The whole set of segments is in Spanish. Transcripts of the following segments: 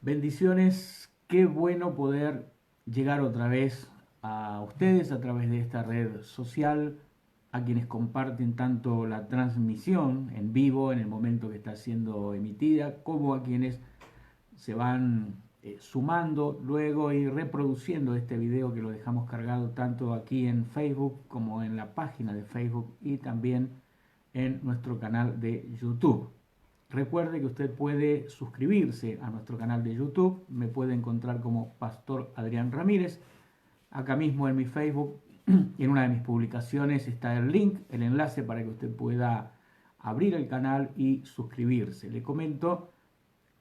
Bendiciones, qué bueno poder llegar otra vez a ustedes a través de esta red social, a quienes comparten tanto la transmisión en vivo en el momento que está siendo emitida, como a quienes se van sumando luego y reproduciendo este video que lo dejamos cargado tanto aquí en Facebook como en la página de Facebook y también en nuestro canal de YouTube. Recuerde que usted puede suscribirse a nuestro canal de YouTube, me puede encontrar como Pastor Adrián Ramírez. Acá mismo en mi Facebook, en una de mis publicaciones está el link, el enlace para que usted pueda abrir el canal y suscribirse. Le comento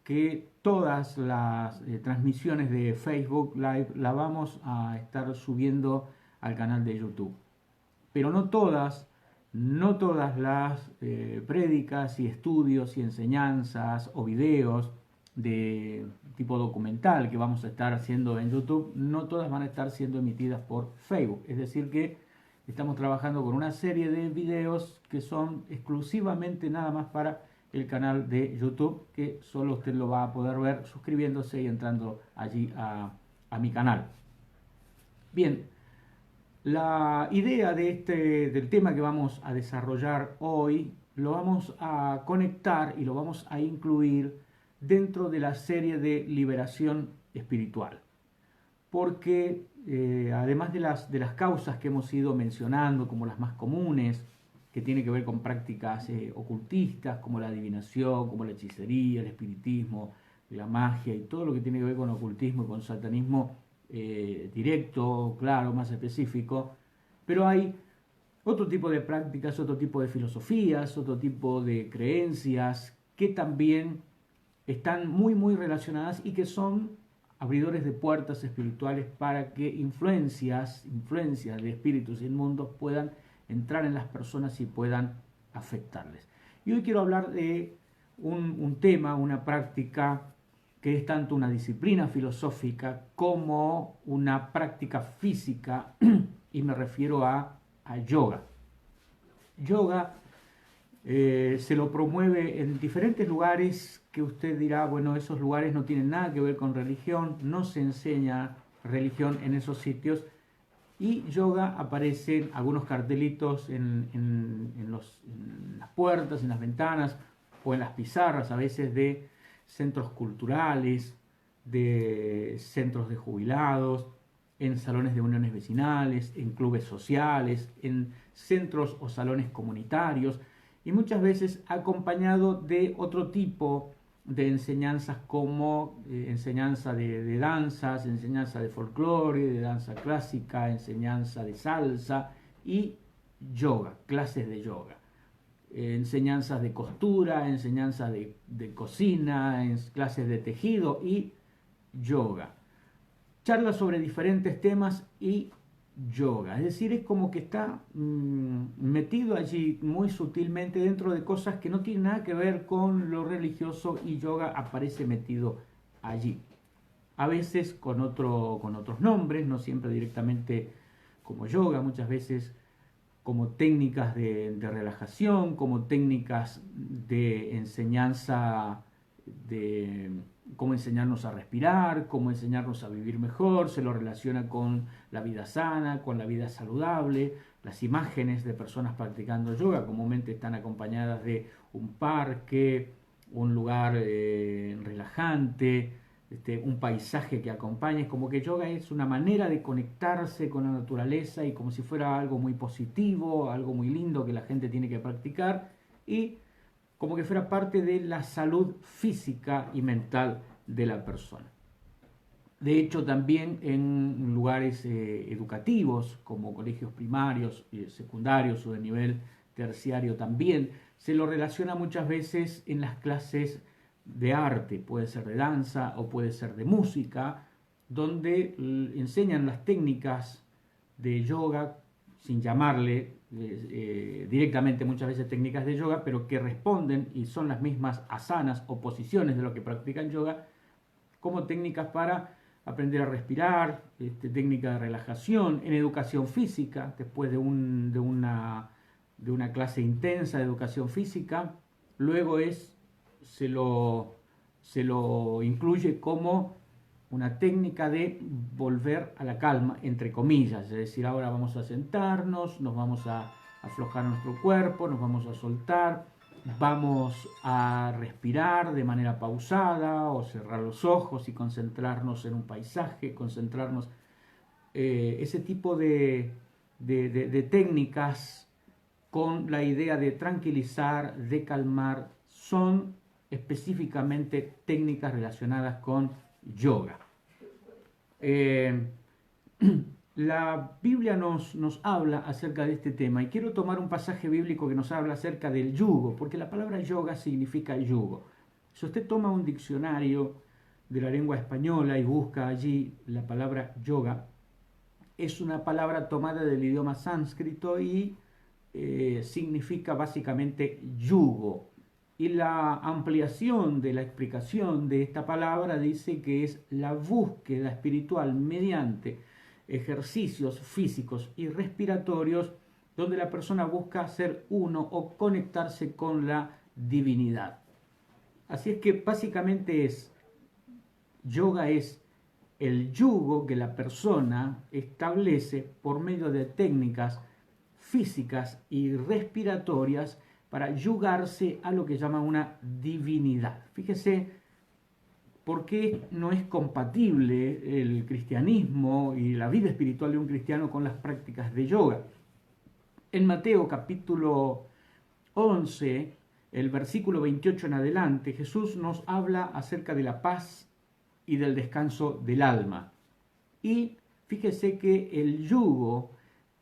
que todas las transmisiones de Facebook Live las vamos a estar subiendo al canal de YouTube. Pero no todas las prédicas y estudios y enseñanzas o videos de tipo documental que vamos a estar haciendo en YouTube, no todas van a estar siendo emitidas por Facebook. Es decir que estamos trabajando con una serie de videos que son exclusivamente nada más para el canal de YouTube, que solo usted lo va a poder ver suscribiéndose y entrando allí a mi canal. Bien, la idea del tema que vamos a desarrollar hoy lo vamos a conectar y lo vamos a incluir dentro de la serie de liberación espiritual. Porque además de las causas que hemos ido mencionando como las más comunes, que tienen que ver con prácticas ocultistas como la adivinación, como la hechicería, el espiritismo, la magia y todo lo que tiene que ver con ocultismo y con satanismo, directo, claro, más específico, pero hay otro tipo de prácticas, otro tipo de filosofías, otro tipo de creencias que también están muy relacionadas y que son abridores de puertas espirituales para que influencias de espíritus inmundos puedan entrar en las personas y puedan afectarles. Y hoy quiero hablar de un tema, una práctica que es tanto una disciplina filosófica como una práctica física, y me refiero a yoga. Yoga se lo promueve en diferentes lugares que usted dirá, bueno, esos lugares no tienen nada que ver con religión, no se enseña religión en esos sitios, y yoga aparecen algunos cartelitos en las puertas, en las ventanas o en las pizarras a veces de centros culturales, de centros de jubilados, en salones de uniones vecinales, en clubes sociales, en centros o salones comunitarios, y muchas veces acompañado de otro tipo de enseñanzas como enseñanza de danzas, enseñanza de folclore, de danza clásica, enseñanza de salsa y yoga, clases de yoga. Enseñanzas de costura, enseñanzas de cocina, clases de tejido y yoga. Charlas sobre diferentes temas y yoga. Es decir, es como que está metido allí muy sutilmente dentro de cosas que no tienen nada que ver con lo religioso, y yoga aparece metido allí. A veces con otros nombres, no siempre directamente como yoga, muchas veces como técnicas de relajación, como técnicas de enseñanza, de cómo enseñarnos a respirar, cómo enseñarnos a vivir mejor. Se lo relaciona con la vida sana, con la vida saludable. Las imágenes de personas practicando yoga comúnmente están acompañadas de un parque, un lugar relajante, un paisaje que acompañe. Es como que yoga es una manera de conectarse con la naturaleza y como si fuera algo muy positivo, algo muy lindo que la gente tiene que practicar, y como que fuera parte de la salud física y mental de la persona. De hecho, también en lugares educativos, como colegios primarios, secundarios o de nivel terciario, también se lo relaciona muchas veces en las clases de arte, puede ser de danza o puede ser de música, donde enseñan las técnicas de yoga, sin llamarle directamente muchas veces técnicas de yoga, pero que responden y son las mismas asanas o posiciones de lo que practican yoga, como técnicas para aprender a respirar, técnica de relajación, en educación física, después de una clase intensa de educación física, luego se se lo incluye como una técnica de volver a la calma, entre comillas, es decir, ahora vamos a sentarnos, nos vamos a aflojar nuestro cuerpo, nos vamos a soltar, vamos a respirar de manera pausada o cerrar los ojos y concentrarnos en un paisaje, concentrarnos, ese tipo de técnicas con la idea de tranquilizar, de calmar, son específicamente técnicas relacionadas con yoga. La Biblia nos habla acerca de este tema y quiero tomar un pasaje bíblico que nos habla acerca del yugo, porque la palabra yoga significa yugo. Si usted toma un diccionario de la lengua española y busca allí la palabra yoga, es una palabra tomada del idioma sánscrito y significa básicamente yugo. Y la ampliación de la explicación de esta palabra dice que es la búsqueda espiritual mediante ejercicios físicos y respiratorios donde la persona busca ser uno o conectarse con la divinidad. Así es que básicamente yoga es el yugo que la persona establece por medio de técnicas físicas y respiratorias para yugarse a lo que llama una divinidad. Fíjese por qué no es compatible el cristianismo y la vida espiritual de un cristiano con las prácticas de yoga. En Mateo capítulo 11, el versículo 28 en adelante, Jesús nos habla acerca de la paz y del descanso del alma. Y fíjese que el yugo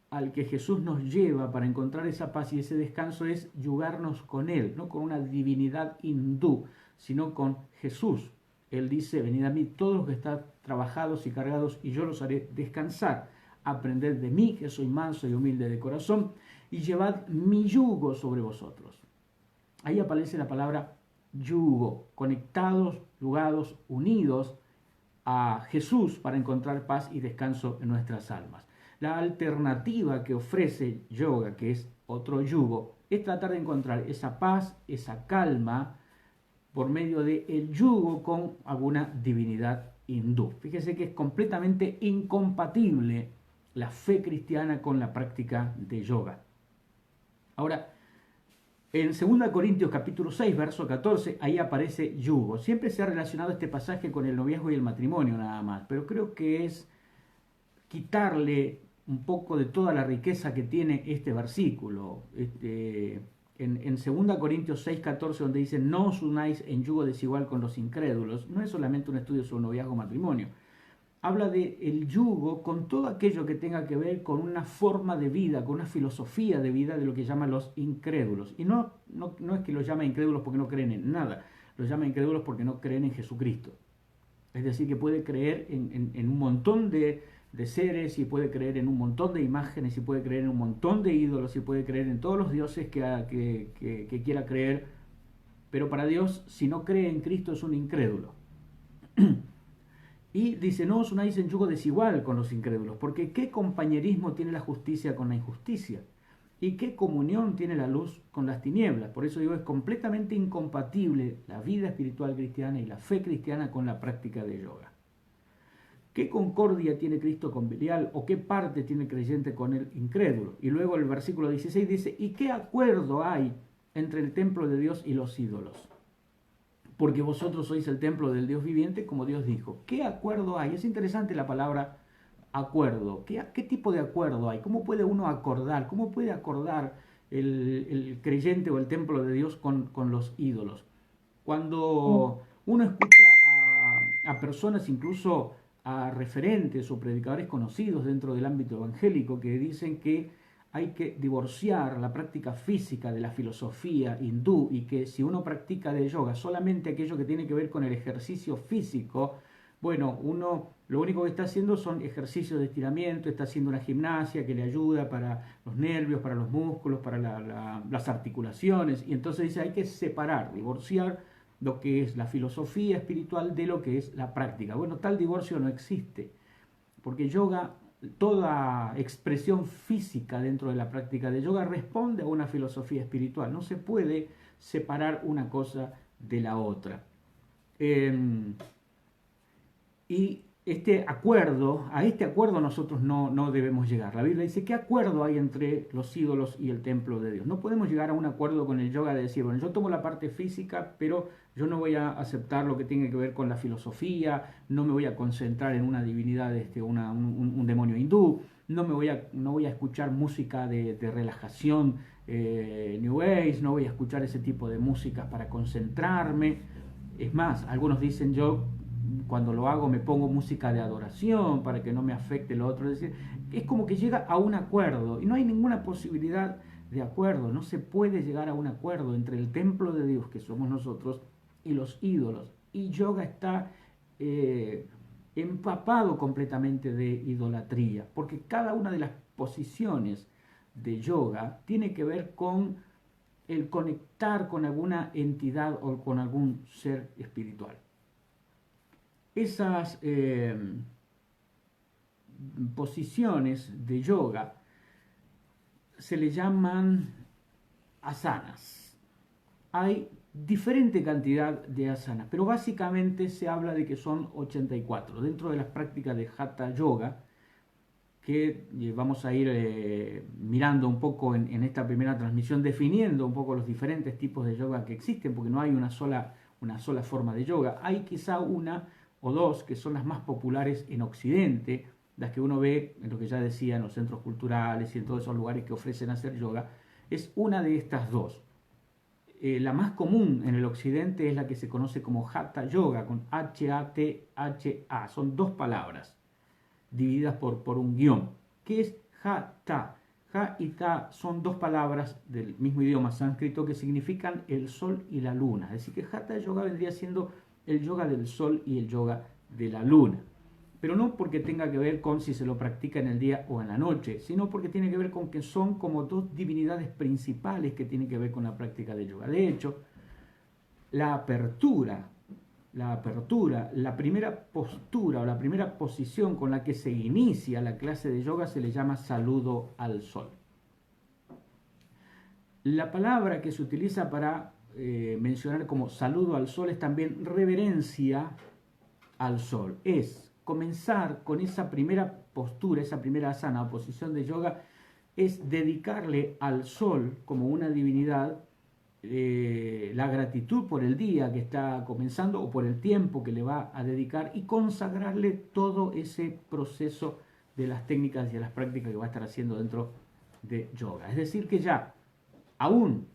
al que Jesús nos lleva para encontrar esa paz y ese descanso es yugarnos con Él, no con una divinidad hindú, sino con Jesús. Él dice, venid a mí todos los que están trabajados y cargados y yo los haré descansar. Aprended de mí, que soy manso y humilde de corazón, y llevad mi yugo sobre vosotros. Ahí aparece la palabra yugo, conectados, yugados, unidos a Jesús para encontrar paz y descanso en nuestras almas. La alternativa que ofrece yoga, que es otro yugo, es tratar de encontrar esa paz, esa calma, por medio del yugo con alguna divinidad hindú. Fíjese que es completamente incompatible la fe cristiana con la práctica de yoga. Ahora, en 2 Corintios capítulo 6, verso 14, ahí aparece yugo. Siempre se ha relacionado este pasaje con el noviazgo y el matrimonio nada más, pero creo que es quitarle un poco de toda la riqueza que tiene este versículo. En 2 Corintios 6, 14, donde dice, no os unáis en yugo desigual con los incrédulos, no es solamente un estudio sobre noviazgo o matrimonio. Habla de el yugo con todo aquello que tenga que ver con una forma de vida, con una filosofía de vida de lo que llaman los incrédulos. Y no es que los llama incrédulos porque no creen en nada, los llama incrédulos porque no creen en Jesucristo. Es decir, que puede creer en un montón de seres y puede creer en un montón de imágenes y puede creer en un montón de ídolos y puede creer en todos los dioses que quiera creer, pero para Dios, si no cree en Cristo, es un incrédulo. Y dice, no os unáis en yugo desigual con los incrédulos, porque ¿qué compañerismo tiene la justicia con la injusticia? ¿Y qué comunión tiene la luz con las tinieblas? Por eso digo, es completamente incompatible la vida espiritual cristiana y la fe cristiana con la práctica de yoga. ¿Qué concordia tiene Cristo con Belial? ¿O qué parte tiene el creyente con el incrédulo? Y luego el versículo 16 dice, ¿y qué acuerdo hay entre el templo de Dios y los ídolos? Porque vosotros sois el templo del Dios viviente, como Dios dijo. ¿Qué acuerdo hay? Es interesante la palabra acuerdo. ¿Qué tipo de acuerdo hay? ¿Cómo puede uno acordar? ¿Cómo puede acordar el creyente o el templo de Dios con los ídolos? Cuando uno escucha a personas, incluso a referentes o predicadores conocidos dentro del ámbito evangélico, que dicen que hay que divorciar la práctica física de la filosofía hindú y que si uno practica de yoga solamente aquello que tiene que ver con el ejercicio físico, bueno, uno lo único que está haciendo son ejercicios de estiramiento, está haciendo una gimnasia que le ayuda para los nervios, para los músculos, para las articulaciones, y entonces dice hay que separar, divorciar lo que es la filosofía espiritual de lo que es la práctica. Bueno, tal divorcio no existe, porque yoga, toda expresión física dentro de la práctica de yoga responde a una filosofía espiritual. No se puede separar una cosa de la otra. Y a este acuerdo nosotros no debemos llegar. La Biblia dice, ¿qué acuerdo hay entre los ídolos y el templo de Dios? No podemos llegar a un acuerdo con el yoga de decir, bueno, yo tomo la parte física, pero yo no voy a aceptar lo que tiene que ver con la filosofía, no me voy a concentrar en una divinidad, un demonio hindú, no voy a escuchar música de relajación, New Age, no voy a escuchar ese tipo de músicas para concentrarme. Es más, algunos dicen, yo cuando lo hago me pongo música de adoración para que no me afecte lo otro. Es decir, es como que llega a un acuerdo y no hay ninguna posibilidad de acuerdo. No se puede llegar a un acuerdo entre el templo de Dios, que somos nosotros, y los ídolos. Y yoga está empapado completamente de idolatría, porque cada una de las posiciones de yoga tiene que ver con el conectar con alguna entidad o con algún ser espiritual. Esas posiciones de yoga se le llaman asanas. Hay diferente cantidad de asanas, pero básicamente se habla de que son 84. Dentro de las prácticas de Hatha Yoga, que vamos a ir mirando un poco en esta primera transmisión, definiendo un poco los diferentes tipos de yoga que existen, porque no hay una sola forma de yoga. Hay quizá una o dos que son las más populares en Occidente, las que uno ve en lo que ya decía en los centros culturales y en todos esos lugares que ofrecen hacer yoga. Es una de estas dos. La más común en el occidente es la que se conoce como Hatha Yoga, con H-A-T-H-A. Son dos palabras divididas por un guión. ¿Qué es Hatha? Ha y Ta son dos palabras del mismo idioma sánscrito que significan el sol y la luna. Es decir, que Hatha Yoga vendría siendo el yoga del sol y el yoga de la luna. Pero no porque tenga que ver con si se lo practica en el día o en la noche, sino porque tiene que ver con que son como dos divinidades principales que tienen que ver con la práctica de yoga. De hecho, la apertura, la primera postura o la primera posición con la que se inicia la clase de yoga se le llama saludo al sol. La palabra que se utiliza para mencionar como saludo al sol es también reverencia al sol. Es comenzar con esa primera postura, esa primera asana o posición de yoga, es dedicarle al sol como una divinidad la gratitud por el día que está comenzando o por el tiempo que le va a dedicar y consagrarle todo ese proceso de las técnicas y de las prácticas que va a estar haciendo dentro de yoga. Es decir que ya, aún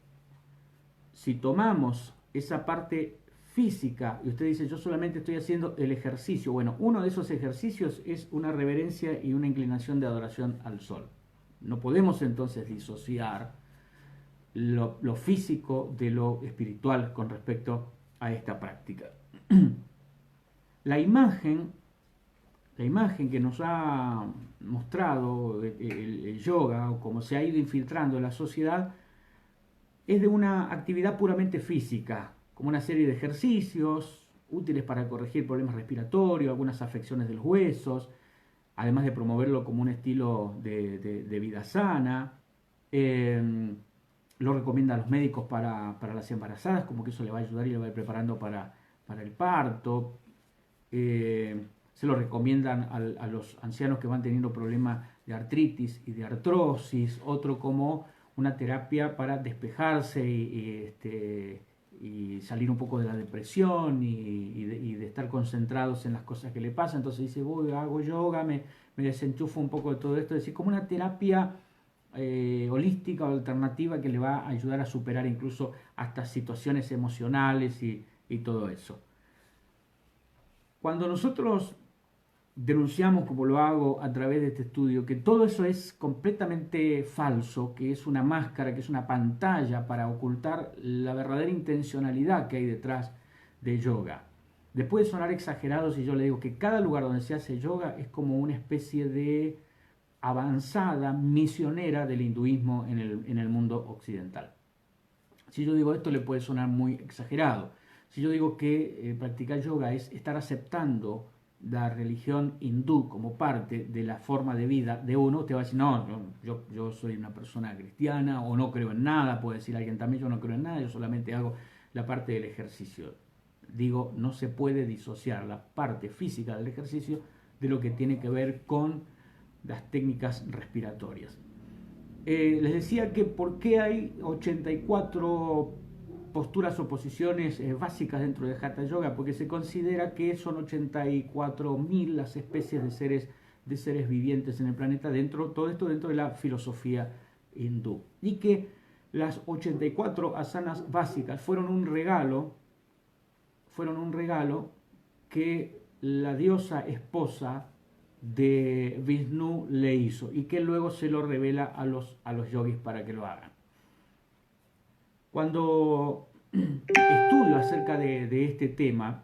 si tomamos esa parte física y usted dice yo solamente estoy haciendo el ejercicio, bueno, uno de esos ejercicios es una reverencia y una inclinación de adoración al sol. No podemos entonces disociar lo físico de lo espiritual con respecto a esta práctica. La imagen que nos ha mostrado el yoga o cómo se ha ido infiltrando en la sociedad es de una actividad puramente física, como una serie de ejercicios útiles para corregir problemas respiratorios, algunas afecciones de los huesos, además de promoverlo como un estilo de vida sana. Lo recomiendan los médicos para las embarazadas, como que eso le va a ayudar y le va a ir preparando para el parto. Se lo recomiendan a los ancianos que van teniendo problemas de artritis y de artrosis, otro como una terapia para despejarse y salir un poco de la depresión y de estar concentrados en las cosas que le pasan. Entonces dice, voy, hago yoga, me desenchufo un poco de todo esto, es decir, como una terapia holística o alternativa que le va a ayudar a superar incluso hasta situaciones emocionales y todo eso. Cuando nosotros denunciamos, como lo hago a través de este estudio, que todo eso es completamente falso, que es una máscara, que es una pantalla para ocultar la verdadera intencionalidad que hay detrás de yoga. Después de sonar exagerado si yo le digo que cada lugar donde se hace yoga es como una especie de avanzada misionera del hinduismo en el mundo occidental. Si yo digo esto le puede sonar muy exagerado. Si yo digo que practicar yoga es estar aceptando la religión hindú como parte de la forma de vida de uno, usted va a decir, no, yo soy una persona cristiana o no creo en nada, puede decir alguien también, yo no creo en nada, yo solamente hago la parte del ejercicio. digo, no se puede disociar la parte física del ejercicio de lo que tiene que ver con las técnicas respiratorias. Les decía que por qué hay 84 posturas o posiciones básicas dentro de Hatha Yoga, porque se considera que son 84.000 las especies de seres vivientes en el planeta, todo esto dentro de la filosofía hindú, y que las 84 asanas básicas fueron un regalo que la diosa esposa de Vishnu le hizo y que luego se lo revela a los yogis para que lo hagan. Cuando estudio acerca de este tema,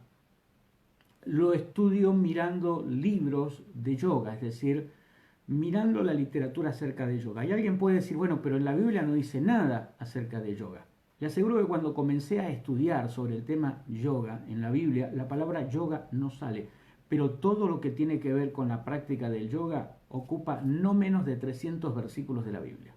lo estudio mirando libros de yoga, es decir, mirando la literatura acerca de yoga. Y alguien puede decir, bueno, pero en la Biblia no dice nada acerca de yoga. Le aseguro que cuando comencé a estudiar sobre el tema yoga en la Biblia, la palabra yoga no sale. Pero todo lo que tiene que ver con la práctica del yoga ocupa no menos de 300 versículos de la Biblia.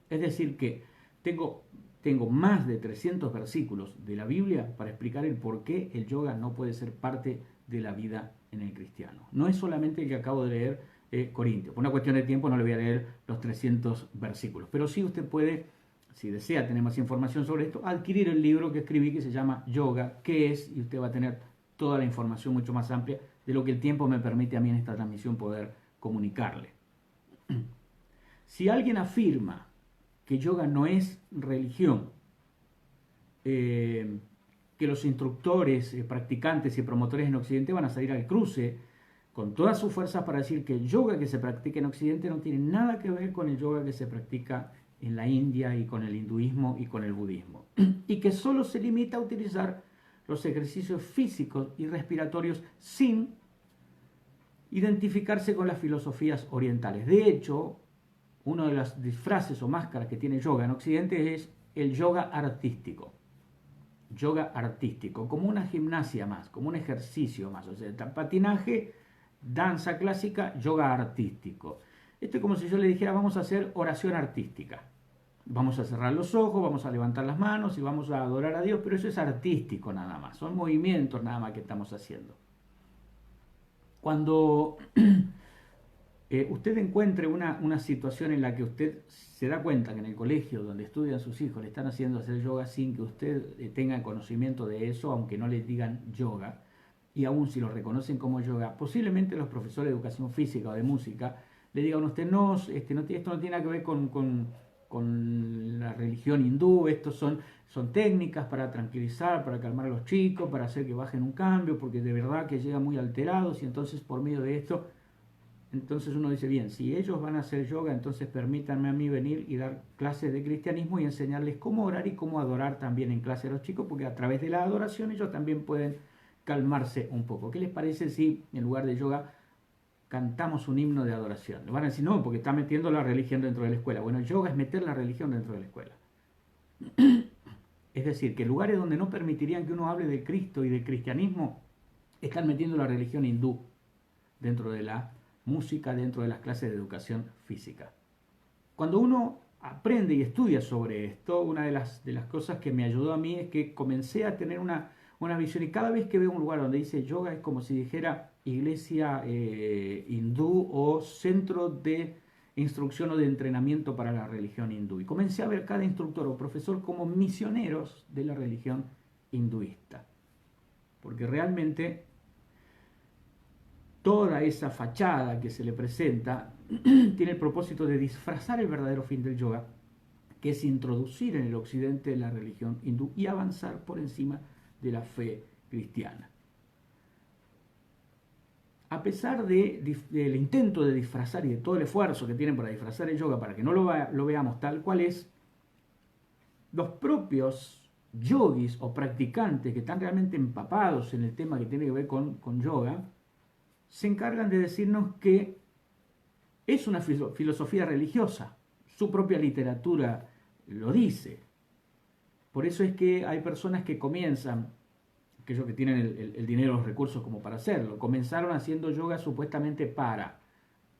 Es decir que tengo más de 300 versículos de la Biblia para explicar el por qué el yoga no puede ser parte de la vida en el cristiano. No es solamente el que acabo de leer, Corintios. Por una cuestión de tiempo no le voy a leer los 300 versículos. Pero sí usted puede, si desea tener más información sobre esto, adquirir el libro que escribí que se llama Yoga, ¿qué es? Y usted va a tener toda la información mucho más amplia de lo que el tiempo me permite a mí en esta transmisión poder comunicarle. Si alguien afirma que yoga no es religión, que los instructores, practicantes y promotores en Occidente van a salir al cruce con todas sus fuerzas para decir que el yoga que se practica en Occidente no tiene nada que ver con el yoga que se practica en la India y con el hinduismo y con el budismo, y que solo se limita a utilizar los ejercicios físicos y respiratorios sin identificarse con las filosofías orientales. De hecho, una de las disfraces o máscaras que tiene yoga en Occidente es el yoga artístico. Yoga artístico, como una gimnasia más, como un ejercicio más. O sea, patinaje, danza clásica, yoga artístico. Esto es como si yo le dijera, vamos a hacer oración artística. Vamos a cerrar los ojos, vamos a levantar las manos y vamos a adorar a Dios, pero eso es artístico nada más. Son movimientos nada más que estamos haciendo. Cuando usted encuentre una situación en la que usted se da cuenta que en el colegio donde estudian sus hijos le están haciendo hacer yoga sin que usted tenga conocimiento de eso, aunque no le digan yoga, y aún si lo reconocen como yoga, posiblemente los profesores de educación física o de música le digan a usted, no, esto no tiene nada que ver con la religión hindú, estos son técnicas para tranquilizar, para calmar a los chicos, para hacer que bajen un cambio, porque de verdad que llegan muy alterados y entonces por medio de esto, entonces uno dice, bien, si ellos van a hacer yoga, entonces permítanme a mí venir y dar clases de cristianismo y enseñarles cómo orar y cómo adorar también en clase a los chicos, porque a través de la adoración ellos también pueden calmarse un poco. ¿Qué les parece si en lugar de yoga cantamos un himno de adoración? Le van a decir, no, porque está metiendo la religión dentro de la escuela. Bueno, el yoga es meter la religión dentro de la escuela. Es decir, que lugares donde no permitirían que uno hable de Cristo y del cristianismo, están metiendo la religión hindú dentro de la música, dentro de las clases de educación física. Cuando uno aprende y estudia sobre esto, una de las cosas que me ayudó a mí es que comencé a tener una visión, y cada vez que veo un lugar donde dice yoga es como si dijera iglesia hindú o centro de instrucción o de entrenamiento para la religión hindú. Y comencé a ver cada instructor o profesor como misioneros de la religión hinduista. Porque realmente toda esa fachada que se le presenta tiene el propósito de disfrazar el verdadero fin del yoga, que es introducir en el occidente la religión hindú y avanzar por encima de la fe cristiana. A pesar del intento de disfrazar y de todo el esfuerzo que tienen para disfrazar el yoga para que no lo veamos tal cual es, los propios yogis o practicantes que están realmente empapados en el tema que tiene que ver con yoga, se encargan de decirnos que es una filosofía religiosa. Su propia literatura lo dice. Por eso es que hay personas que comienzan, aquellos que tienen el dinero, los recursos como para hacerlo, comenzaron haciendo yoga supuestamente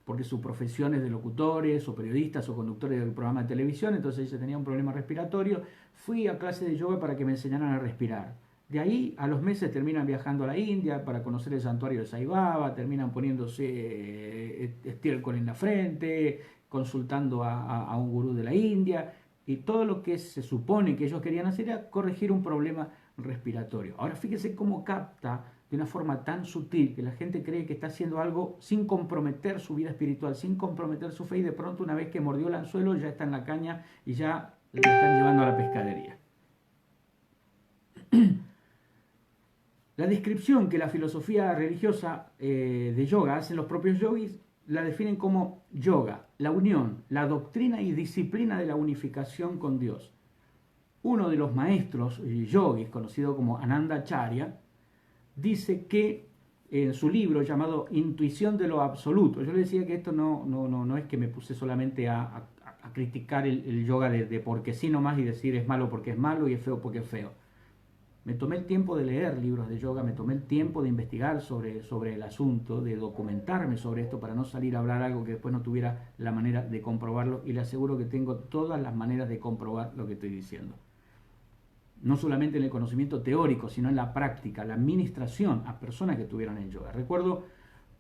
porque su profesión es de locutores o periodistas o conductores de programas de televisión, entonces ella tenía un problema respiratorio, fui a clase de yoga para que me enseñaran a respirar. De ahí a los meses terminan viajando a la India para conocer el santuario de Sai Baba, terminan poniéndose estiércol en la frente, consultando a un gurú de la India, y todo lo que se supone que ellos querían hacer era corregir un problema respiratorio. Ahora fíjese cómo capta de una forma tan sutil que la gente cree que está haciendo algo sin comprometer su vida espiritual, sin comprometer su fe, y de pronto una vez que mordió el anzuelo ya está en la caña y ya le están llevando a la pescadería. La descripción que la filosofía religiosa de yoga hacen los propios yogis la definen como yoga, la unión, la doctrina y disciplina de la unificación con Dios. Uno de los maestros yogis, conocido como Anandacharya, dice que en su libro llamado Intuición de lo Absoluto, yo le decía que esto no es que me puse solamente a criticar el yoga de porque sí nomás y decir es malo porque es malo y es feo porque es feo. Me tomé el tiempo de leer libros de yoga, me tomé el tiempo de investigar sobre el asunto, de documentarme sobre esto para no salir a hablar algo que después no tuviera la manera de comprobarlo, y le aseguro que tengo todas las maneras de comprobar lo que estoy diciendo. No solamente en el conocimiento teórico, sino en la práctica, la administración a personas que estuvieron en yoga. Recuerdo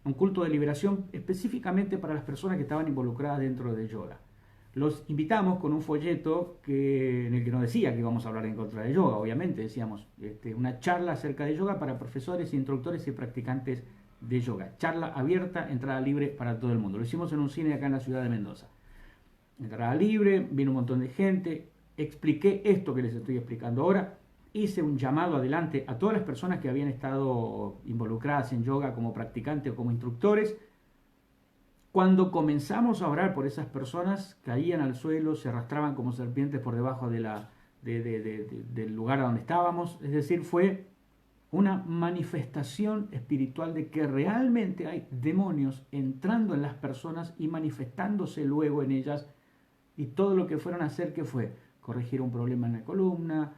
un culto de liberación específicamente para las personas que estaban involucradas dentro del yoga. Los invitamos con un folleto en el que nos decía que íbamos a hablar en contra de yoga, obviamente, decíamos, una charla acerca de yoga para profesores, instructores y practicantes de yoga. Charla abierta, entrada libre para todo el mundo. Lo hicimos en un cine acá en la ciudad de Mendoza. Entrada libre, vino un montón de gente, expliqué esto que les estoy explicando ahora, hice un llamado adelante a todas las personas que habían estado involucradas en yoga como practicantes o como instructores. Cuando comenzamos a orar por esas personas, caían al suelo, se arrastraban como serpientes por debajo del lugar donde estábamos. Es decir, fue una manifestación espiritual de que realmente hay demonios entrando en las personas y manifestándose luego en ellas. Y todo lo que fueron a hacer, ¿qué fue? Corregir un problema en la columna,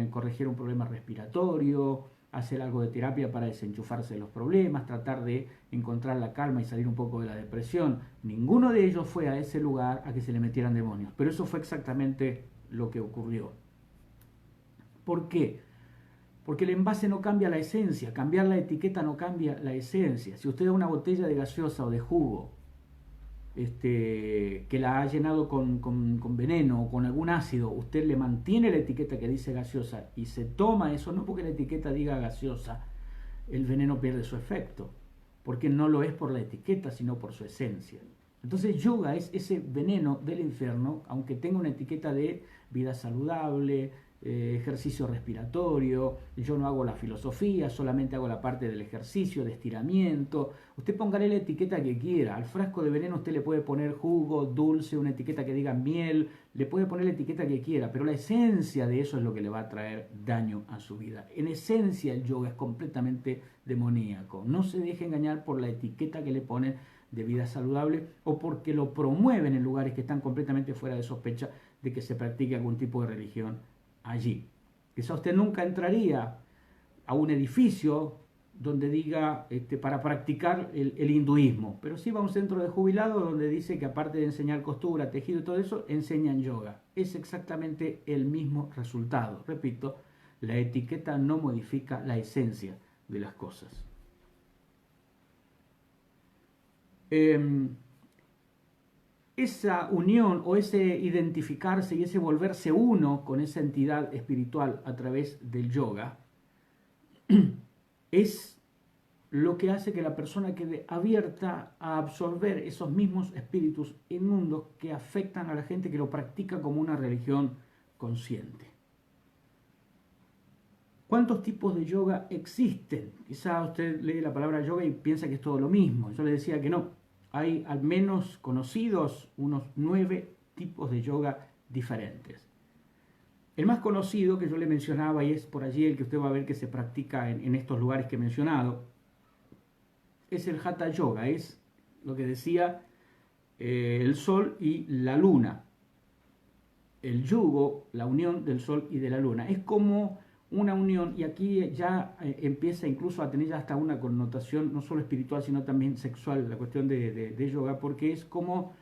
corregir un problema respiratorio, hacer algo de terapia para desenchufarse de los problemas, tratar de encontrar la calma y salir un poco de la depresión. Ninguno de ellos fue a ese lugar a que se le metieran demonios, pero eso fue exactamente lo que ocurrió. ¿Por qué? Porque el envase no cambia la esencia, cambiar la etiqueta no cambia la esencia. Si usted da una botella de gaseosa o de jugo, que la ha llenado con veneno o con algún ácido, usted le mantiene la etiqueta que dice gaseosa y se toma eso, no porque la etiqueta diga gaseosa, el veneno pierde su efecto, porque no lo es por la etiqueta, sino por su esencia. Entonces yoga es ese veneno del infierno, aunque tenga una etiqueta de vida saludable, ejercicio respiratorio. Yo no hago la filosofía, solamente hago la parte del ejercicio, de estiramiento. Usted póngale la etiqueta que quiera. Al frasco de veneno usted le puede poner jugo, dulce, una etiqueta que diga miel, le puede poner la etiqueta que quiera, pero la esencia de eso es lo que le va a traer daño a su vida. En esencia el yoga es completamente demoníaco. No se deje engañar por la etiqueta que le ponen de vida saludable o porque lo promueven en lugares que están completamente fuera de sospecha de que se practique algún tipo de religión allí. Quizá usted nunca entraría a un edificio donde diga para practicar el hinduismo, pero sí va a un centro de jubilados donde dice que aparte de enseñar costura, tejido y todo eso, enseñan yoga. Es exactamente el mismo resultado. Repito, la etiqueta no modifica la esencia de las cosas. Esa unión o ese identificarse y ese volverse uno con esa entidad espiritual a través del yoga es lo que hace que la persona quede abierta a absorber esos mismos espíritus inmundos que afectan a la gente que lo practica como una religión consciente. ¿Cuántos tipos de yoga existen? Quizá usted lee la palabra yoga y piensa que es todo lo mismo. Yo le decía que no. Hay al menos conocidos unos 9 tipos de yoga diferentes. El más conocido que yo le mencionaba, y es por allí el que usted va a ver que se practica en estos lugares que he mencionado, es el Hatha Yoga. Es lo que decía el sol y la luna. El yugo, la unión del sol y de la luna. Es como una unión, y aquí ya empieza incluso a tener ya hasta una connotación no solo espiritual sino también sexual, la cuestión de yoga, porque es como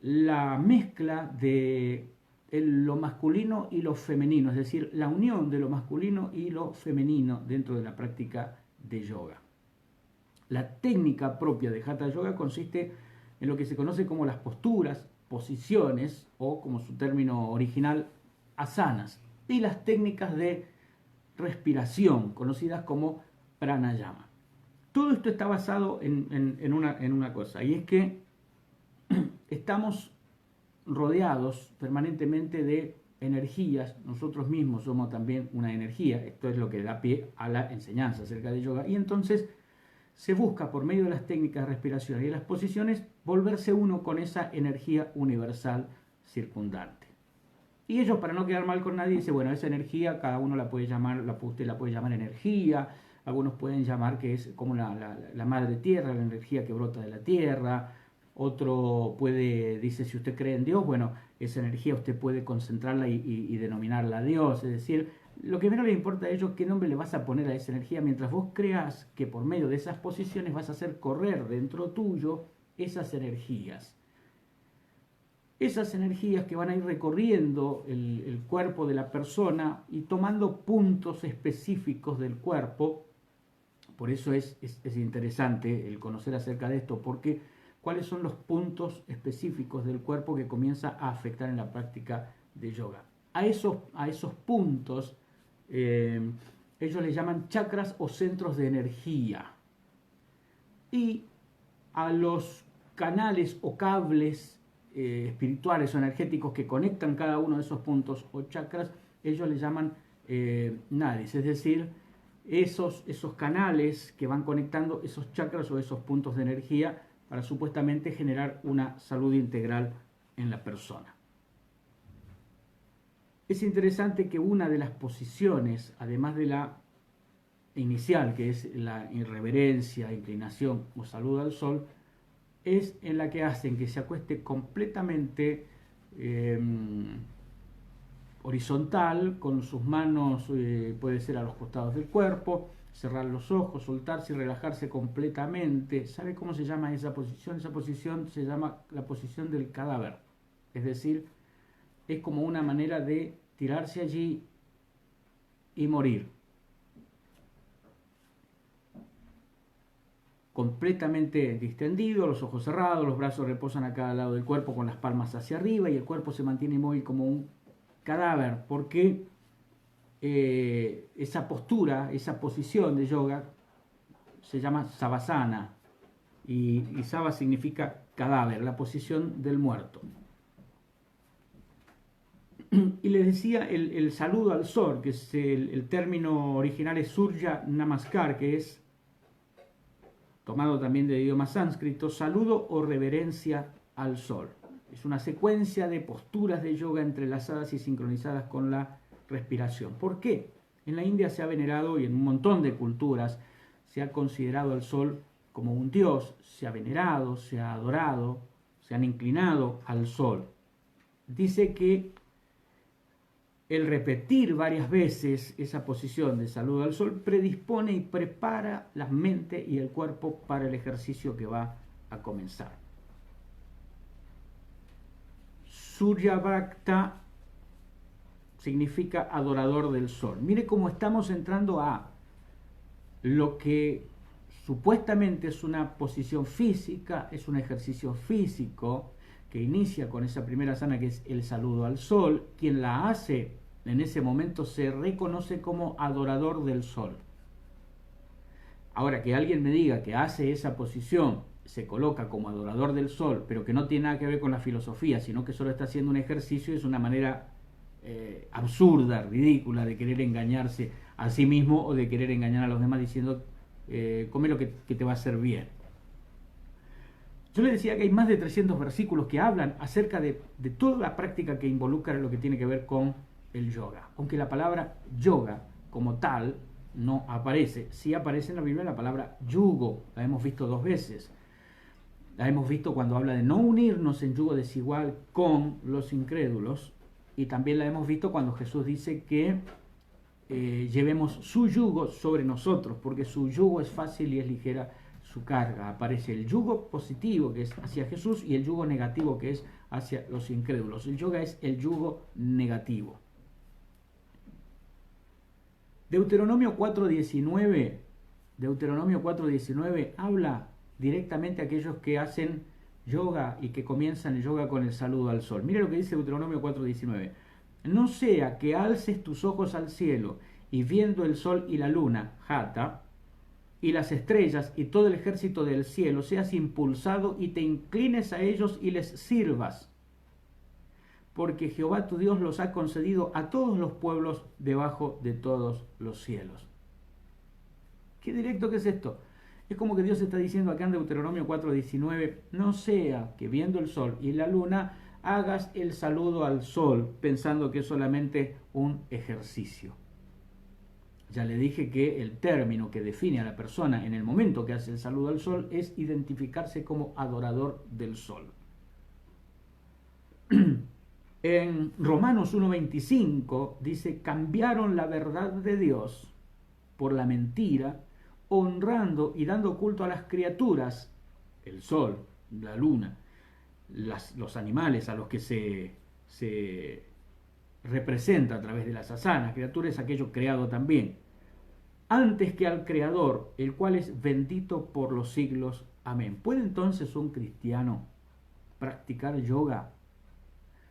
la mezcla de lo masculino y lo femenino, es decir, la unión de lo masculino y lo femenino dentro de la práctica de yoga. La técnica propia de Hatha Yoga consiste en lo que se conoce como las posturas, posiciones o, como su término original, asanas, y las técnicas de respiración, conocidas como pranayama. Todo esto está basado en una cosa, y es que estamos rodeados permanentemente de energías. Nosotros mismos somos también una energía. Esto es lo que da pie a la enseñanza acerca de yoga, y entonces se busca por medio de las técnicas de respiración y de las posiciones volverse uno con esa energía universal circundante. Y ellos, para no quedar mal con nadie, dicen, bueno, esa energía cada uno la puede llamar, usted la puede llamar energía, algunos pueden llamar que es como la madre tierra, la energía que brota de la tierra. Otro dice, si usted cree en Dios, bueno, esa energía usted puede concentrarla y denominarla Dios. Es decir, lo que menos le importa a ellos qué nombre le vas a poner a esa energía, mientras vos creas que por medio de esas posiciones vas a hacer correr dentro tuyo esas energías. Esas energías que van a ir recorriendo el cuerpo de la persona y tomando puntos específicos del cuerpo. Por eso es interesante el conocer acerca de esto, porque cuáles son los puntos específicos del cuerpo que comienza a afectar en la práctica de yoga. A esos puntos ellos les llaman chakras o centros de energía. Y a los canales o cables espirituales o energéticos que conectan cada uno de esos puntos o chakras, ellos les llaman nadis, es decir, esos canales que van conectando esos chakras o esos puntos de energía para supuestamente generar una salud integral en la persona. Es interesante que una de las posiciones, además de la inicial, que es la irreverencia, inclinación o saludo al sol, es en la que hacen que se acueste completamente horizontal, con sus manos, puede ser a los costados del cuerpo, cerrar los ojos, soltarse y relajarse completamente. ¿Sabe cómo se llama esa posición? Esa posición se llama la posición del cadáver. Es decir, es como una manera de tirarse allí y morir. Completamente distendido, los ojos cerrados, los brazos reposan a cada lado del cuerpo con las palmas hacia arriba y el cuerpo se mantiene inmóvil como un cadáver, porque esa postura, esa posición de yoga se llama savasana y sava significa cadáver, la posición del muerto. Y les decía el saludo al sol, que es el término original es Surya Namaskar, que es tomado también del idioma sánscrito, saludo o reverencia al sol. Es una secuencia de posturas de yoga entrelazadas y sincronizadas con la respiración. ¿Por qué? En la India se ha venerado, y en un montón de culturas se ha considerado al sol como un dios, se ha venerado, se ha adorado, se han inclinado al sol. Dice que el repetir varias veces esa posición de saludo al sol predispone y prepara la mente y el cuerpo para el ejercicio que va a comenzar. Surya Bhakta significa adorador del sol. Mire cómo estamos entrando a lo que supuestamente es una posición física, es un ejercicio físico que inicia con esa primera asana que es el saludo al sol. Quien la hace en ese momento se reconoce como adorador del sol. Ahora, que alguien me diga que hace esa posición, se coloca como adorador del sol, pero que no tiene nada que ver con la filosofía, sino que solo está haciendo un ejercicio, es una manera absurda, ridícula de querer engañarse a sí mismo o de querer engañar a los demás diciendo come lo que te va a hacer bien. Yo le decía que hay más de 300 versículos que hablan acerca de toda la práctica que involucra lo que tiene que ver con el yoga. Aunque la palabra yoga como tal no aparece, sí aparece en la Biblia la palabra yugo, la hemos visto 2 veces. La hemos visto cuando habla de no unirnos en yugo desigual con los incrédulos, y también la hemos visto cuando Jesús dice que llevemos su yugo sobre nosotros, porque su yugo es fácil y es ligera su carga. Aparece el yugo positivo, que es hacia Jesús, y el yugo negativo, que es hacia los incrédulos. El yoga es el yugo negativo. Deuteronomio 4.19 habla directamente a aquellos que hacen yoga y que comienzan el yoga con el saludo al sol. Mire lo que dice Deuteronomio 4.19. No sea que alces tus ojos al cielo y viendo el sol y la luna, Hatha, y las estrellas y todo el ejército del cielo, seas impulsado y te inclines a ellos y les sirvas. Porque Jehová tu Dios los ha concedido a todos los pueblos debajo de todos los cielos. ¿Qué directo que es esto? Es como que Dios está diciendo acá en Deuteronomio 4.19, no sea que viendo el sol y la luna hagas el saludo al sol pensando que es solamente un ejercicio. Ya le dije que el término que define a la persona en el momento que hace el saludo al sol es identificarse como adorador del sol. En Romanos 1.25 dice, cambiaron la verdad de Dios por la mentira, honrando y dando culto a las criaturas, el sol, la luna, los animales a los que se representa a través de las asanas, criatura es aquello creado también, antes que al Creador, el cual es bendito por los siglos. Amén. ¿Puede entonces un cristiano practicar yoga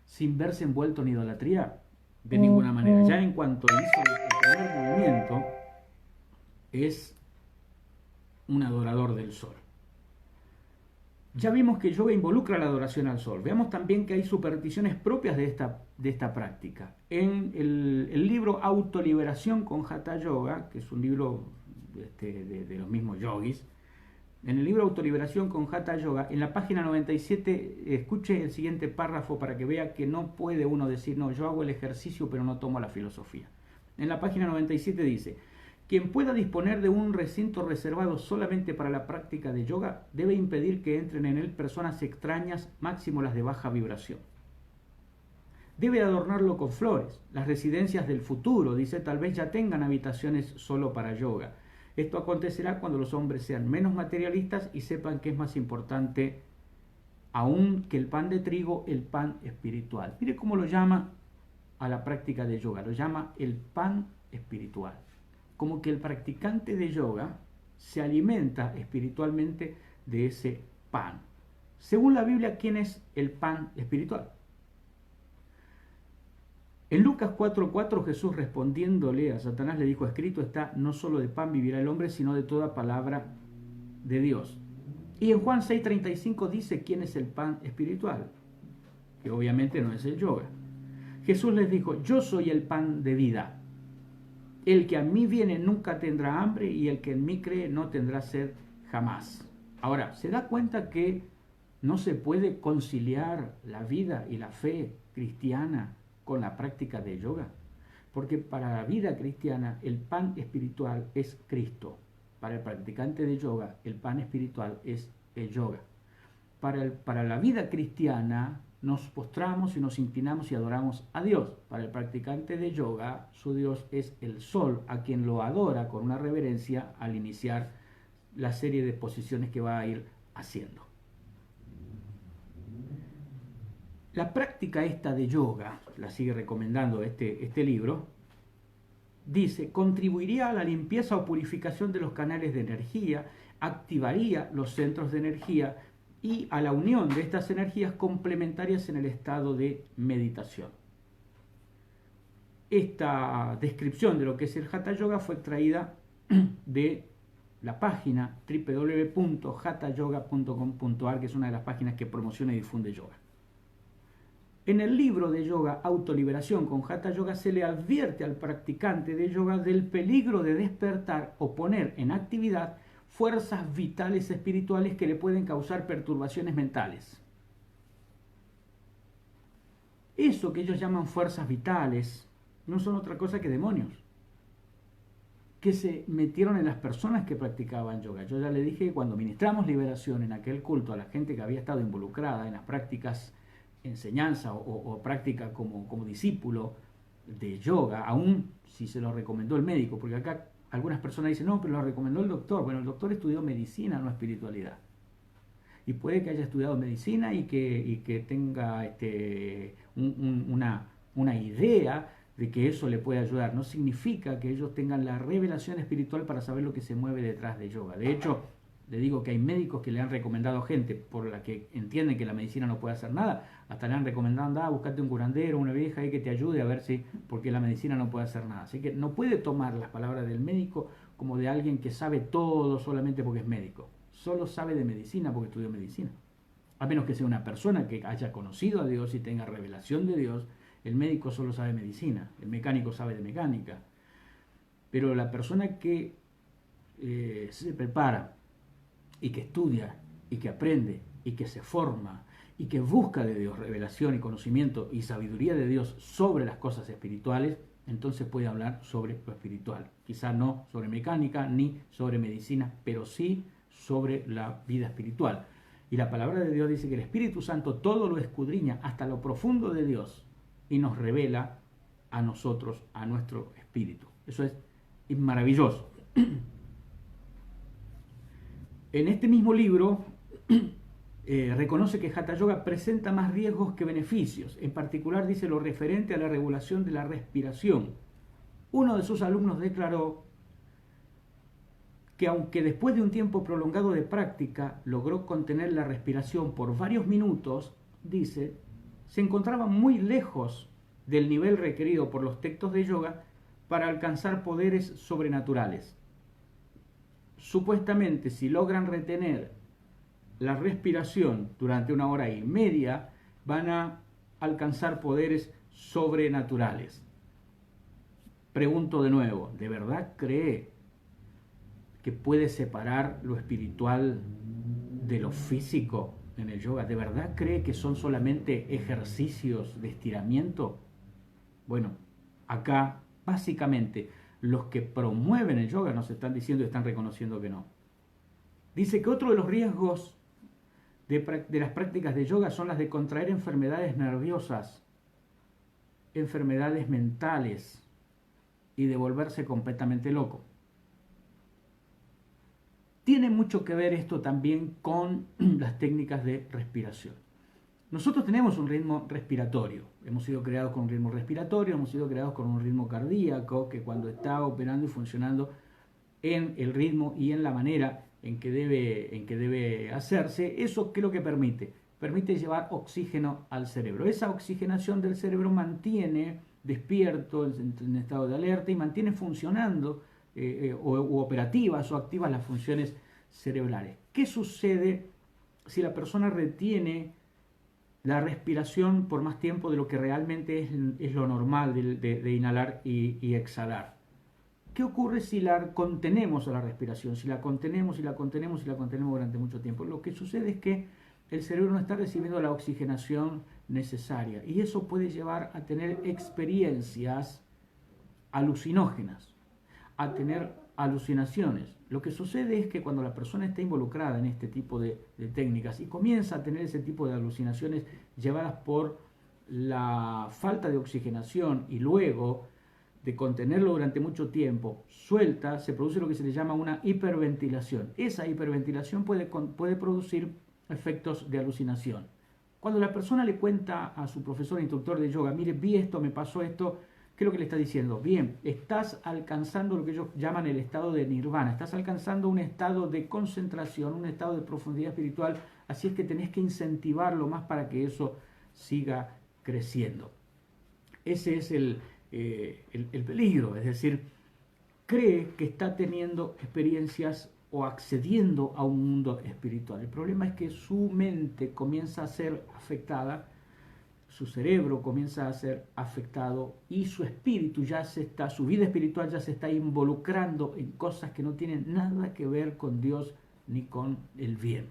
sin verse envuelto en idolatría? De ninguna manera. Ya en cuanto hizo el primer movimiento, es un adorador del sol. Ya vimos que el yoga involucra la adoración al sol. Veamos también que hay supersticiones propias de esta práctica. En el libro Autoliberación con Hatha Yoga, que es un libro de los mismos yogis, en el libro Autoliberación con Hatha Yoga, en la página 97, escuche el siguiente párrafo para que vea que no puede uno decir, no, yo hago el ejercicio pero no tomo la filosofía. En la página 97 dice, quien pueda disponer de un recinto reservado solamente para la práctica de yoga debe impedir que entren en él personas extrañas, máximo las de baja vibración. Debe adornarlo con flores. Las residencias del futuro, dice, tal vez ya tengan habitaciones solo para yoga. Esto acontecerá cuando los hombres sean menos materialistas y sepan que es más importante aún que el pan de trigo, el pan espiritual. Mire cómo lo llama a la práctica de yoga, lo llama el pan espiritual. Como que el practicante de yoga se alimenta espiritualmente de ese pan. Según la Biblia, ¿quién es el pan espiritual? En Lucas 4:4 Jesús respondiéndole a Satanás le dijo, escrito está, no solo de pan vivirá el hombre, sino de toda palabra de Dios. Y en Juan 6:35 dice quién es el pan espiritual, que obviamente no es el yoga. Jesús les dijo, yo soy el pan de vida. El que a mí viene nunca tendrá hambre y el que en mí cree no tendrá sed jamás. Ahora, ¿se da cuenta que no se puede conciliar la vida y la fe cristiana con la práctica de yoga? Porque para la vida cristiana el pan espiritual es Cristo. Para el practicante de yoga el pan espiritual es el yoga. Para la vida cristiana nos postramos y nos inclinamos y adoramos a Dios. Para el practicante de yoga, su Dios es el sol, a quien lo adora con una reverencia al iniciar la serie de posiciones que va a ir haciendo. La práctica esta de yoga, la sigue recomendando este libro, dice, contribuiría a la limpieza o purificación de los canales de energía, activaría los centros de energía y a la unión de estas energías complementarias en el estado de meditación. Esta descripción de lo que es el Hatha Yoga fue extraída de la página www.hathayoga.com.ar, que es una de las páginas que promociona y difunde yoga. En el libro de yoga Autoliberación con Hatha Yoga se le advierte al practicante de yoga del peligro de despertar o poner en actividad fuerzas vitales espirituales que le pueden causar perturbaciones mentales. Eso que ellos llaman fuerzas vitales no son otra cosa que demonios que se metieron en las personas que practicaban yoga. Yo ya le dije que cuando ministramos liberación en aquel culto a la gente que había estado involucrada en las prácticas enseñanza o práctica como discípulo de yoga, aún si se lo recomendó el médico, porque acá Algunas personas dicen, no, pero lo recomendó el doctor. Bueno, el doctor estudió medicina, no espiritualidad. Y puede que haya estudiado medicina y que tenga una idea de que eso le puede ayudar. No significa que ellos tengan la revelación espiritual para saber lo que se mueve detrás de yoga. De hecho, le digo que hay médicos que le han recomendado gente por la que entienden que la medicina no puede hacer nada, hasta le han recomendado, anda, buscate un curandero, una vieja ahí que te ayude a ver si, porque la medicina no puede hacer nada. Así que no puede tomar las palabras del médico como de alguien que sabe todo solamente porque es médico. Solo sabe de medicina porque estudió medicina. A menos que sea una persona que haya conocido a Dios y tenga revelación de Dios, el médico solo sabe medicina, el mecánico sabe de mecánica. Pero la persona que se prepara y que estudia y que aprende y que se forma y que busca de Dios revelación y conocimiento y sabiduría de Dios sobre las cosas espirituales, entonces puede hablar sobre lo espiritual. Quizá no sobre mecánica ni sobre medicina, pero sí sobre la vida espiritual. Y la palabra de Dios dice que el Espíritu Santo todo lo escudriña hasta lo profundo de Dios y nos revela a nosotros, a nuestro espíritu. Eso es maravilloso. En este mismo libro reconoce que Hatha Yoga presenta más riesgos que beneficios. En particular dice lo referente a la regulación de la respiración. Uno de sus alumnos declaró que aunque después de un tiempo prolongado de práctica logró contener la respiración por varios minutos, dice, se encontraba muy lejos del nivel requerido por los textos de yoga para alcanzar poderes sobrenaturales. Supuestamente, si logran retener la respiración durante 1 hora y media, van a alcanzar poderes sobrenaturales. Pregunto de nuevo, ¿de verdad cree que puede separar lo espiritual de lo físico en el yoga? ¿De verdad cree que son solamente ejercicios de estiramiento? Bueno, acá básicamente los que promueven el yoga nos están diciendo y están reconociendo que no. Dice que otro de los riesgos de las prácticas de yoga son las de contraer enfermedades nerviosas, enfermedades mentales y de volverse completamente loco. Tiene mucho que ver esto también con las técnicas de respiración. Nosotros tenemos un ritmo respiratorio, hemos sido creados con un ritmo respiratorio, hemos sido creados con un ritmo cardíaco que cuando está operando y funcionando en el ritmo y en la manera en que debe hacerse, eso ¿qué es lo que permite? Permite llevar oxígeno al cerebro. Esa oxigenación del cerebro mantiene despierto, en estado de alerta y mantiene funcionando u operativas o activas las funciones cerebrales. ¿Qué sucede si la persona retiene la respiración por más tiempo de lo que realmente es lo normal de inhalar y exhalar? ¿Qué ocurre si la contenemos a la respiración? Si la contenemos y la contenemos y la contenemos durante mucho tiempo. Lo que sucede es que el cerebro no está recibiendo la oxigenación necesaria y eso puede llevar a tener experiencias alucinógenas, a tener alucinaciones. Lo que sucede es que cuando la persona está involucrada en este tipo de técnicas y comienza a tener ese tipo de alucinaciones llevadas por la falta de oxigenación y luego de contenerlo durante mucho tiempo, suelta, se produce lo que se le llama una hiperventilación. Esa hiperventilación puede producir efectos de alucinación. Cuando la persona le cuenta a su profesor instructor de yoga, mire, vi esto, me pasó esto, ¿qué es lo que le está diciendo? Bien, estás alcanzando lo que ellos llaman el estado de nirvana, estás alcanzando un estado de concentración, un estado de profundidad espiritual, así es que tenés que incentivarlo más para que eso siga creciendo. Ese es el peligro, es decir, cree que está teniendo experiencias o accediendo a un mundo espiritual. El problema es que su mente comienza a ser afectada, su cerebro comienza a ser afectado y su espíritu su vida espiritual ya se está involucrando en cosas que no tienen nada que ver con Dios ni con el bien.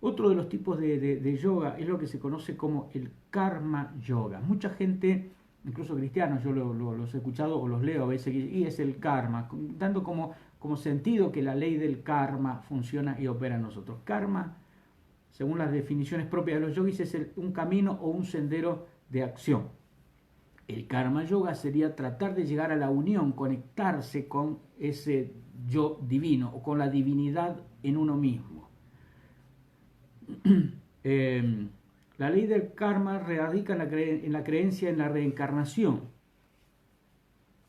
Otro de los tipos de yoga es lo que se conoce como el karma yoga. Mucha gente, incluso cristianos, yo los he escuchado o los leo a veces, y es el karma, dando como sentido que la ley del karma funciona y opera en nosotros. Karma, según las definiciones propias de los yogis, es un camino o un sendero de acción. El karma yoga sería tratar de llegar a la unión, conectarse con ese yo divino o con la divinidad en uno mismo. La ley del karma radica en la creencia en la reencarnación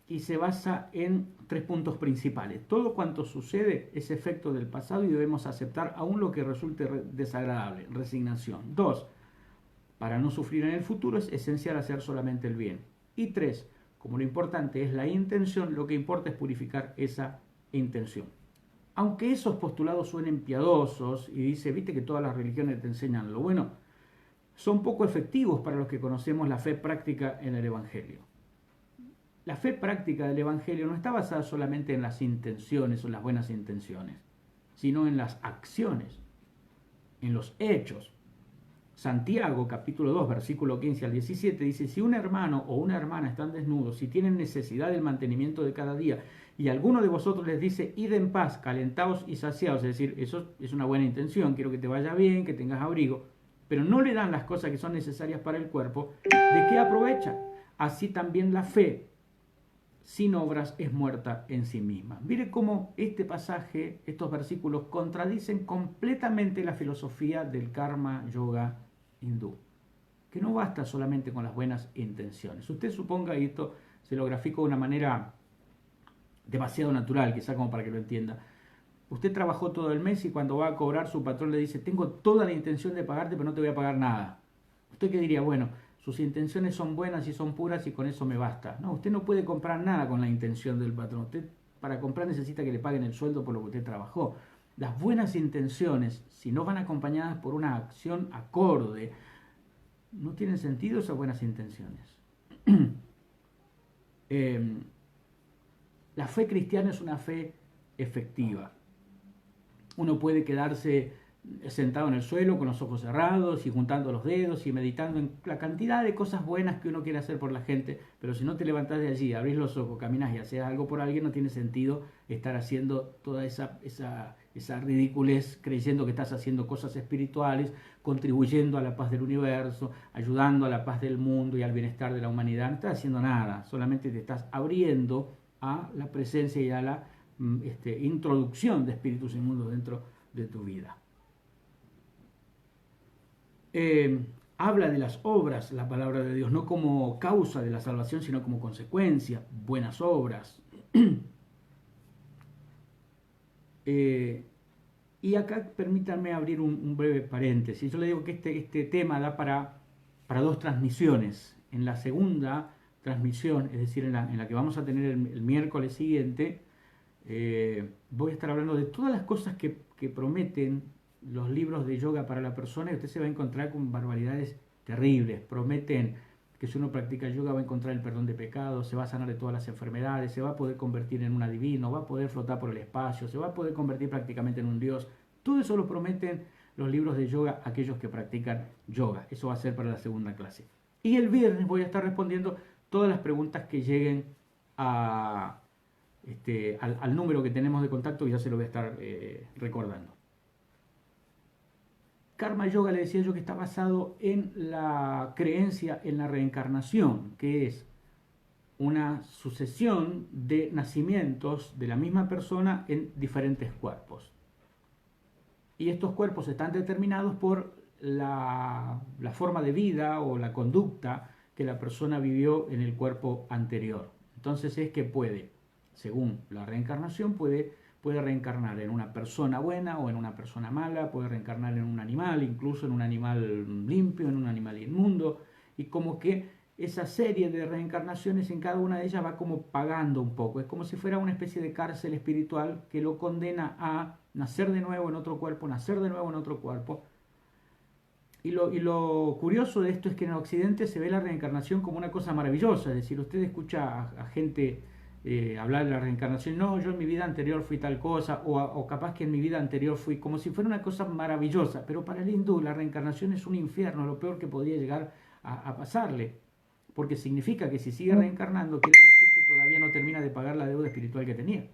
y se basa en 3 puntos principales. Todo cuanto sucede es efecto del pasado y debemos aceptar aún lo que resulte desagradable, resignación. 2. Para no sufrir en el futuro es esencial hacer solamente el bien. Y 3. Como lo importante es la intención, lo que importa es purificar esa intención. Aunque esos postulados suenen piadosos y dice, viste que todas las religiones te enseñan lo bueno, son poco efectivos para los que conocemos la fe práctica en el Evangelio. La fe práctica del Evangelio no está basada solamente en las intenciones o las buenas intenciones, sino en las acciones, en los hechos. Santiago, capítulo 2, versículo 15 al 17, dice, si un hermano o una hermana están desnudos, si tienen necesidad del mantenimiento de cada día, y alguno de vosotros les dice, id en paz, calentaos y saciaos, es decir, eso es una buena intención, quiero que te vaya bien, que tengas abrigo, pero no le dan las cosas que son necesarias para el cuerpo, ¿de qué aprovecha? Así también la fe, sin obras, es muerta en sí misma. Mire cómo este pasaje, estos versículos, contradicen completamente la filosofía del karma yoga hindú, que no basta solamente con las buenas intenciones. Usted suponga, y esto se lo grafico de una manera demasiado natural, quizá como para que lo entienda, usted trabajó todo el mes y cuando va a cobrar su patrón le dice, tengo toda la intención de pagarte, pero no te voy a pagar nada. ¿Usted qué diría? Bueno, sus intenciones son buenas y son puras y con eso me basta. No, usted no puede comprar nada con la intención del patrón. Usted para comprar necesita que le paguen el sueldo por lo que usted trabajó. Las buenas intenciones, si no van acompañadas por una acción acorde, no tienen sentido esas buenas intenciones. La fe cristiana es una fe efectiva. Uno puede quedarse sentado en el suelo con los ojos cerrados y juntando los dedos y meditando en la cantidad de cosas buenas que uno quiere hacer por la gente, pero si no te levantás de allí, abrís los ojos, caminás y haces algo por alguien, no tiene sentido estar haciendo toda esa ridiculez creyendo que estás haciendo cosas espirituales, contribuyendo a la paz del universo, ayudando a la paz del mundo y al bienestar de la humanidad. No estás haciendo nada, solamente te estás abriendo a la presencia y a la introducción de espíritus inmundos dentro de tu vida. Habla de las obras, la palabra de Dios, no como causa de la salvación, sino como consecuencia, buenas obras. Y acá permítanme abrir un breve paréntesis. Yo le digo que este tema da para 2 transmisiones. En la segunda transmisión, es decir, en la que vamos a tener el miércoles siguiente, voy a estar hablando de todas las cosas que prometen los libros de yoga para la persona y usted se va a encontrar con barbaridades terribles. Prometen que si uno practica yoga va a encontrar el perdón de pecados, se va a sanar de todas las enfermedades, se va a poder convertir en un adivino, va a poder flotar por el espacio, se va a poder convertir prácticamente en un dios. Todo eso lo prometen los libros de yoga a aquellos que practican yoga. Eso va a ser para la segunda clase. Y el viernes voy a estar respondiendo todas las preguntas que lleguen al número que tenemos de contacto y ya se lo voy a estar recordando. Karma Yoga, le decía yo, que está basado en la creencia en la reencarnación, que es una sucesión de nacimientos de la misma persona en diferentes cuerpos. Y estos cuerpos están determinados por la forma de vida o la conducta que la persona vivió en el cuerpo anterior. Entonces es que puede, según la reencarnación, puede reencarnar en una persona buena o en una persona mala, puede reencarnar en un animal, incluso en un animal limpio, en un animal inmundo, y como que esa serie de reencarnaciones en cada una de ellas va como pagando un poco, es como si fuera una especie de cárcel espiritual que lo condena a nacer de nuevo en otro cuerpo, nacer de nuevo en otro cuerpo. Y lo curioso de esto es que en el Occidente se ve la reencarnación como una cosa maravillosa, es decir, usted escucha a gente hablar de la reencarnación, no, yo en mi vida anterior fui tal cosa, o capaz que en mi vida anterior fui, como si fuera una cosa maravillosa, pero para el hindú la reencarnación es un infierno, lo peor que podría llegar a pasarle, porque significa que si sigue reencarnando, quiere decir que todavía no termina de pagar la deuda espiritual que tenía.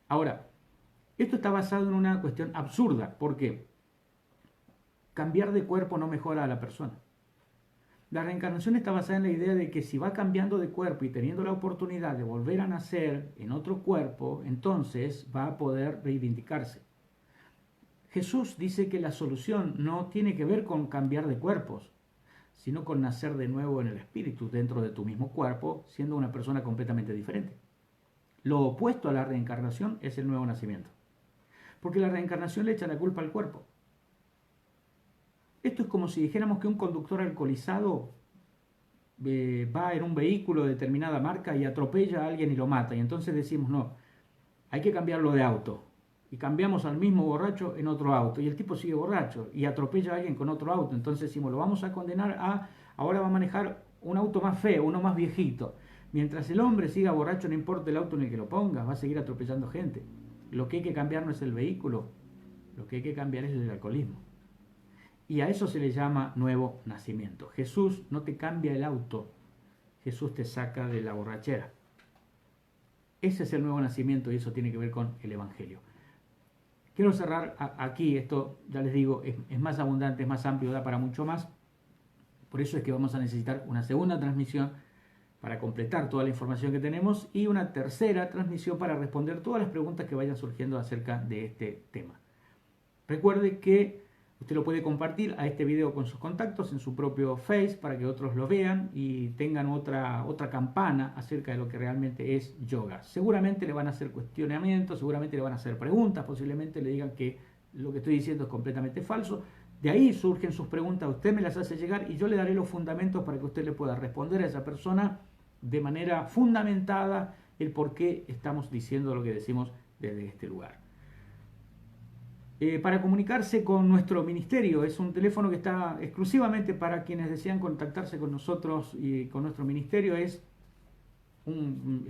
Ahora, esto está basado en una cuestión absurda, ¿por qué? Cambiar de cuerpo no mejora a la persona. La reencarnación está basada en la idea de que si va cambiando de cuerpo y teniendo la oportunidad de volver a nacer en otro cuerpo, entonces va a poder reivindicarse. Jesús dice que la solución no tiene que ver con cambiar de cuerpos, sino con nacer de nuevo en el espíritu, dentro de tu mismo cuerpo, siendo una persona completamente diferente. Lo opuesto a la reencarnación es el nuevo nacimiento, porque la reencarnación le echa la culpa al cuerpo. Esto es como si dijéramos que un conductor alcoholizado va en un vehículo de determinada marca y atropella a alguien y lo mata. Y entonces decimos, no, hay que cambiarlo de auto. Y cambiamos al mismo borracho en otro auto. Y el tipo sigue borracho y atropella a alguien con otro auto. Entonces decimos, lo vamos a condenar a, ahora va a manejar un auto más feo, uno más viejito. Mientras el hombre siga borracho, no importa el auto en el que lo pongas, va a seguir atropellando gente. Lo que hay que cambiar no es el vehículo, lo que hay que cambiar es el alcoholismo. Y a eso se le llama nuevo nacimiento. Jesús no te cambia el auto, Jesús te saca de la borrachera. Ese es el nuevo nacimiento y eso tiene que ver con el Evangelio. Quiero cerrar aquí, esto ya les digo, es más abundante, es más amplio, da para mucho más. Por eso es que vamos a necesitar una segunda transmisión para completar toda la información que tenemos y una tercera transmisión para responder todas las preguntas que vayan surgiendo acerca de este tema. Recuerde que usted lo puede compartir a este video con sus contactos en su propio Face para que otros lo vean y tengan otra campana acerca de lo que realmente es yoga. Seguramente le van a hacer cuestionamientos, seguramente le van a hacer preguntas, posiblemente le digan que lo que estoy diciendo es completamente falso. De ahí surgen sus preguntas, usted me las hace llegar y yo le daré los fundamentos para que usted le pueda responder a esa persona de manera fundamentada el por qué estamos diciendo lo que decimos desde este lugar. Para comunicarse con nuestro ministerio, es un teléfono que está exclusivamente para quienes desean contactarse con nosotros y con nuestro ministerio, es un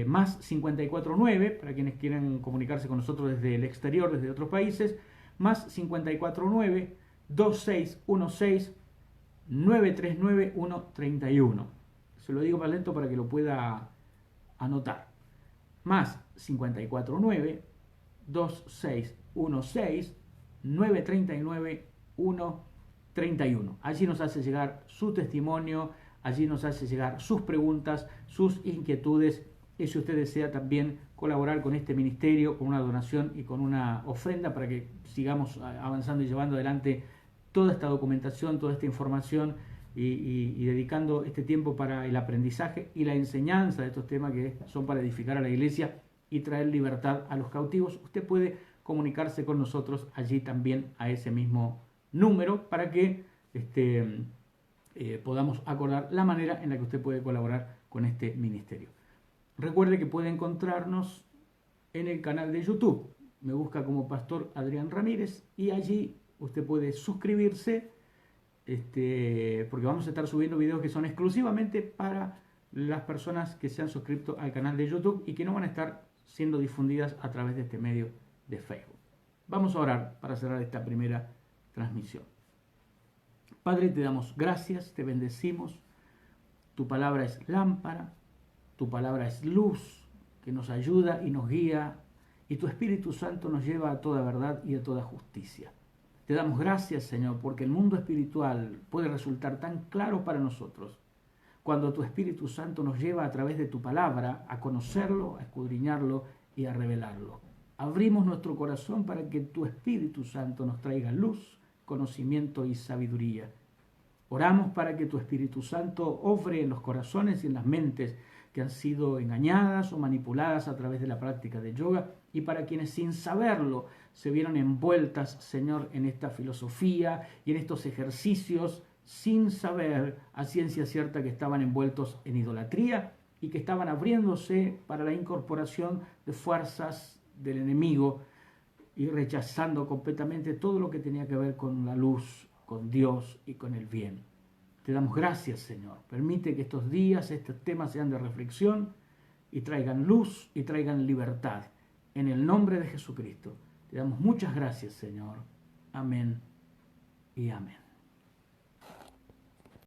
más 549, para quienes quieran comunicarse con nosotros desde el exterior, desde otros países, más 549 2616 939 131. Se lo digo más lento para que lo pueda anotar. Más 549 2616 939 131. Allí nos hace llegar su testimonio, allí nos hace llegar sus preguntas, sus inquietudes, y si usted desea también colaborar con este ministerio, con una donación y con una ofrenda para que sigamos avanzando y llevando adelante toda esta documentación, toda esta información y dedicando este tiempo para el aprendizaje y la enseñanza de estos temas que son para edificar a la iglesia y traer libertad a los cautivos, usted puede comunicarse con nosotros allí también a ese mismo número para que podamos acordar la manera en la que usted puede colaborar con este ministerio. Recuerde que puede encontrarnos en el canal de YouTube. Me busca como Pastor Adrián Ramírez y allí usted puede suscribirse porque vamos a estar subiendo videos que son exclusivamente para las personas que se han suscrito al canal de YouTube y que no van a estar siendo difundidas a través de este medio de Facebook. Vamos a orar para cerrar esta primera transmisión. Padre, te damos gracias, te bendecimos. Tu palabra es lámpara, tu palabra es luz que nos ayuda y nos guía, y tu Espíritu Santo nos lleva a toda verdad y a toda justicia. Te damos gracias, Señor, porque el mundo espiritual puede resultar tan claro para nosotros cuando tu Espíritu Santo nos lleva a través de tu palabra a conocerlo, a escudriñarlo y a revelarlo. Abrimos nuestro corazón para que tu Espíritu Santo nos traiga luz, conocimiento y sabiduría. Oramos para que tu Espíritu Santo obre en los corazones y en las mentes que han sido engañadas o manipuladas a través de la práctica de yoga, y para quienes sin saberlo se vieron envueltas, Señor, en esta filosofía y en estos ejercicios sin saber a ciencia cierta que estaban envueltos en idolatría y que estaban abriéndose para la incorporación de fuerzas del enemigo y rechazando completamente todo lo que tenía que ver con la luz, con Dios y con el bien. Te damos gracias, Señor. Permite que estos días, estos temas sean de reflexión y traigan luz y traigan libertad. En el nombre de Jesucristo, te damos muchas gracias, Señor. Amén y amén.